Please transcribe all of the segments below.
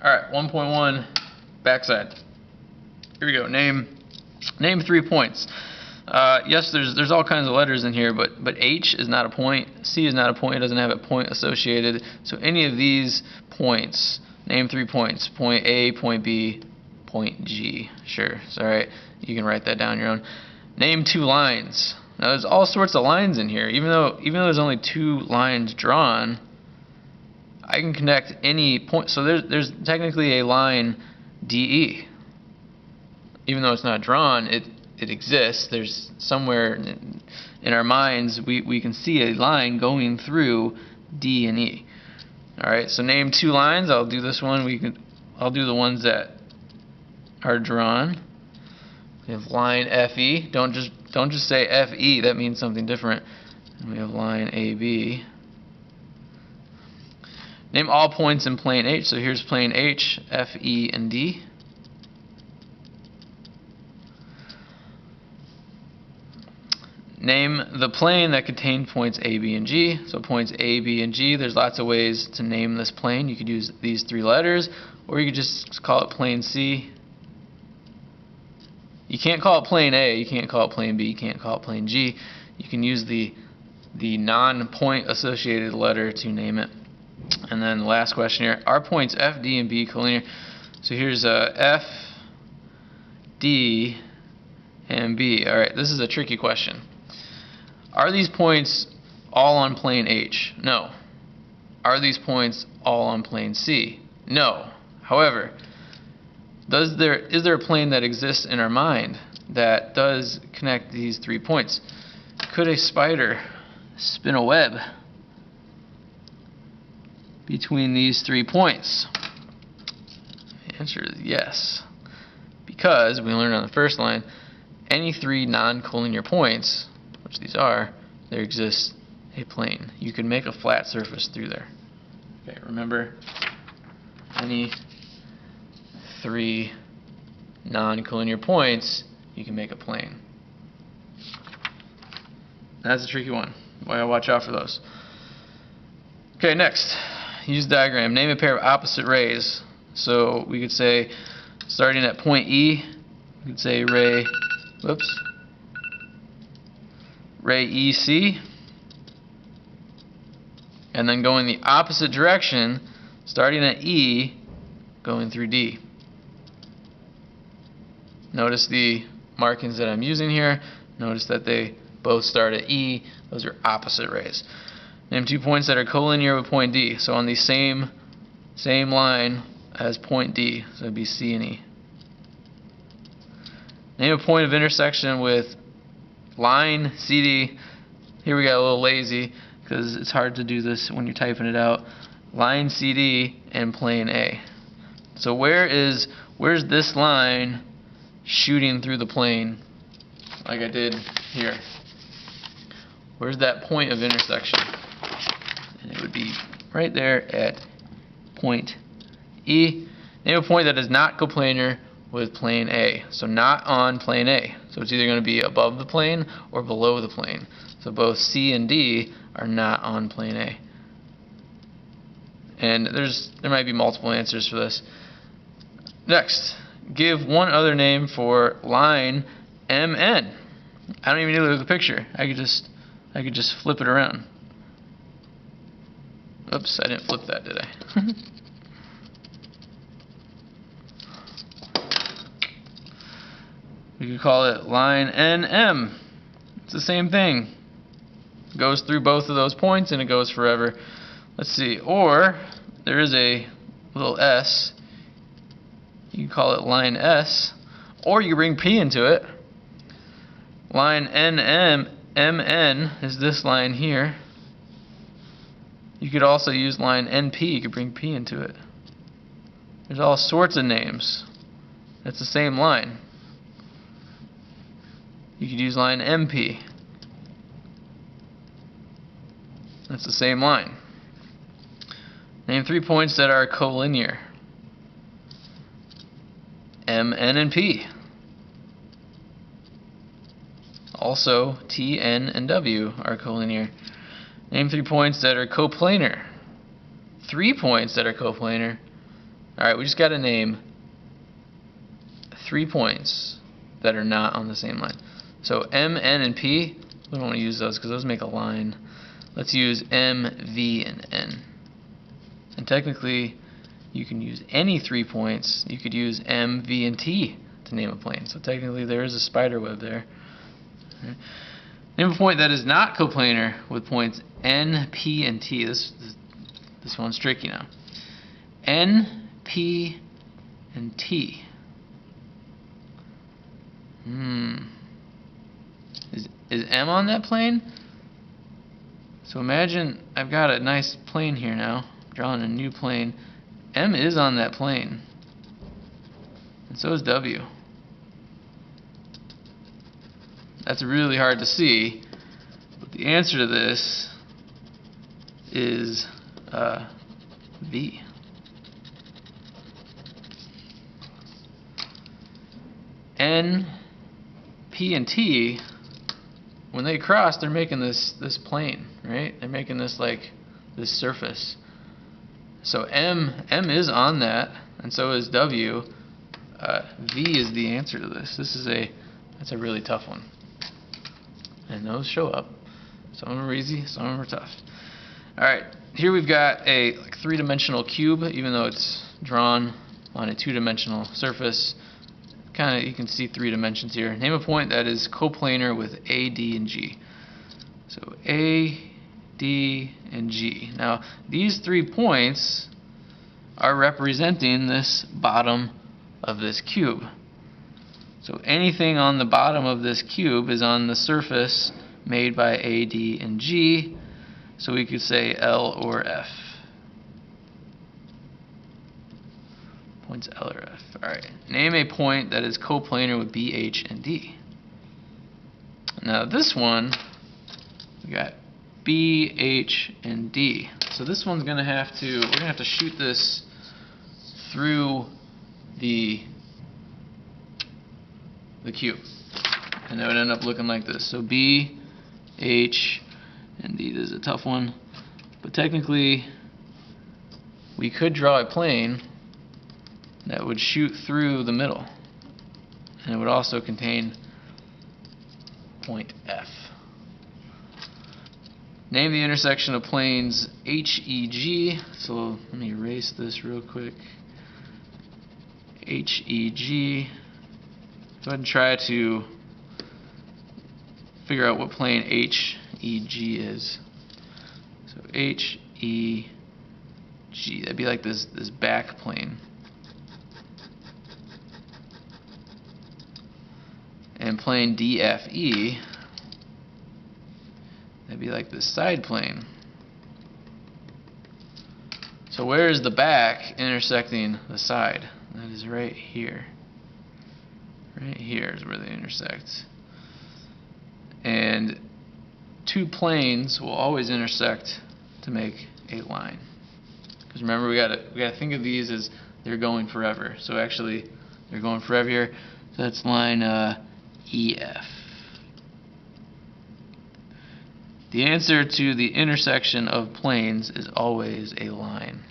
Alright, 1.1 backside. Here we go. Name 3 points. Yes, there's all kinds of letters in here, but H is not a point. C is not a point. It doesn't have a point associated. So any of these points, name 3 points. Point A, point B, point G. Sure. It's alright. You can write that down on your own. Name 2 lines. Now there's all sorts of lines in here. Even though there's only 2 lines drawn, I can connect any point. So there's technically a line DE. Even though it's not drawn, it exists. There's somewhere in our minds we can see a line going through D and E. Alright, so name 2 lines. I'll do this one. I'll do the ones that are drawn. We have line FE. Don't just say FE. That means something different. And we have line AB. Name all points in plane H. So here's plane H, F, E, and D. Name the plane that contains points A, B, and G. So points A, B, and G. There's lots of ways to name this plane. You could use these 3 letters, or you could just call it plane C. You can't call it plane A. You can't call it plane B. You can't call it plane G. You can use the non-point associated letter to name it. And then the last question here, are points F, D, and B collinear? So here's F, D, and B. Alright, this is a tricky question. Are these points all on plane H? No. Are these points all on plane C? No. However, is there a plane that exists in our mind that does connect these 3 points? Could a spider spin a web between these 3 points? The answer is yes. Because we learned on the first line, any 3 non-collinear points, which these are, there exists a plane. You can make a flat surface through there. Okay, remember, any 3 non-collinear points, you can make a plane. That's a tricky one. You gotta watch out for those. Okay, next. Use diagram. Name a pair of opposite rays. So we could say, starting at point E, we could say ray EC, and then going the opposite direction, starting at E, going through D. Notice the markings that I'm using here. Notice that they both start at E. Those are opposite rays. Name 2 points that are collinear with point D. So on the same line as point D. So it'd be C and E. Name a point of intersection with line CD. Here we got a little lazy because it's hard to do this when you're typing it out. Line CD and plane A. So where's this line shooting through the plane like I did here? Where's that point of intersection? And it would be right there at point E. Name a point that is not coplanar with plane A. So not on plane A. So it's either going to be above the plane or below the plane. So both C and D are not on plane A. And there might be multiple answers for this. Next, give one other name for line MN. I don't even need to look at the picture. I could just flip it around. Oops, I didn't flip that, did I? We could call it line NM. It's the same thing. It goes through both of those points and it goes forever. Let's see. Or there is a little S. You can call it line S. Or you bring P into it. Line MN is this line here. You could also use line NP. You could bring P into it. There's all sorts of names. It's the same line. You could use line MP. That's the same line. Name 3 points that are collinear. M, N, and P. Also, T, N, and W are collinear. Name 3 points that are coplanar. 3 points that are coplanar. Alright, we just got to name 3 points that are not on the same line. So M, N, and P, we don't want to use those because those make a line. Let's use M, V, and N. And technically, you can use any 3 points. You could use M, V, and T to name a plane. So technically, there is a spider web there. Right. Name a point that is not coplanar with points N, P, and T. This one's tricky now. N, P, and T. Is M on that plane? So imagine I've got a nice plane here now. I'm drawing a new plane. M is on that plane. And so is W. That's really hard to see. But the answer to this is V. N, P, and T, when they cross, they're making this plane, right? They're making this like this surface. So M is on that, and so is W. V is the answer to this. That's a really tough one. And those show up. Some of them are easy, some of them are tough. All right, here we've got a three-dimensional cube, even though it's drawn on a two-dimensional surface. Kind of, you can see 3 dimensions here. Name a point that is coplanar with A, D, and G. So A, D, and G. Now, these 3 points are representing this bottom of this cube. So anything on the bottom of this cube is on the surface made by A, D, and G. So we could say L or F. Points L or F. Alright. Name a point that is coplanar with B, H, and D. Now this one, we got B, H, and D. So this one's we're gonna have to shoot this through the cube. And that would end up looking like this. So B, H, and D. This is a tough one. But technically, we could draw a plane that would shoot through the middle. And it would also contain point F. Name the intersection of planes HEG. So let me erase this real quick. HEG. Go ahead and try to figure out what plane HEG is. So HEG. That'd be like this back plane. And plane DFE, that'd be like this side plane. So where is the back intersecting the side? That is right here. Right here is where they intersect. And 2 planes will always intersect to make a line. Because remember, we gotta think of these as they're going forever. So actually, they're going forever here. So that's line EF. The answer to the intersection of planes is always a line.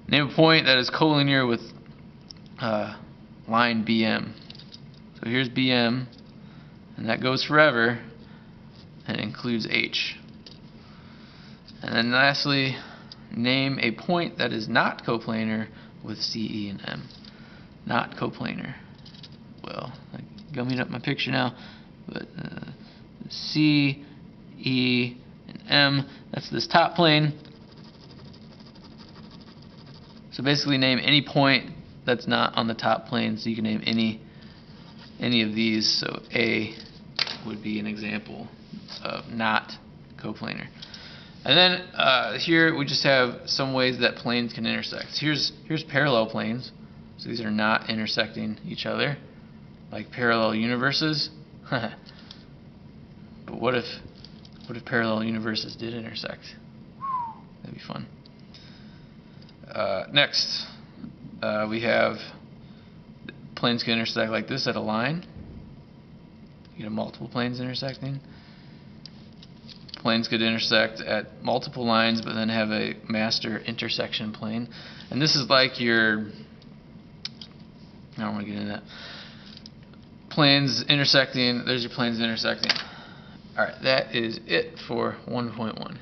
Name a point that is collinear with line BM. So here's BM, and that goes forever, and includes H. And then lastly, name a point that is not coplanar with C, E, and M. Not coplanar. Well, I'm gumming up my picture now, but C, E, and M, that's this top plane. So basically name any point that's not on the top plane, so you can name any of these. So A would be an example of not coplanar. And then here we just have some ways that planes can intersect. Here's parallel planes. So these are not intersecting each other, like parallel universes. But what if parallel universes did intersect? That'd be fun. Next, we have planes can intersect like this at a line. You get multiple planes intersecting. planes could intersect at multiple lines, but then have a master intersection plane. And this is like your, I don't want to get into that. Planes intersecting, there's your planes intersecting. Alright, that is it for 1.1.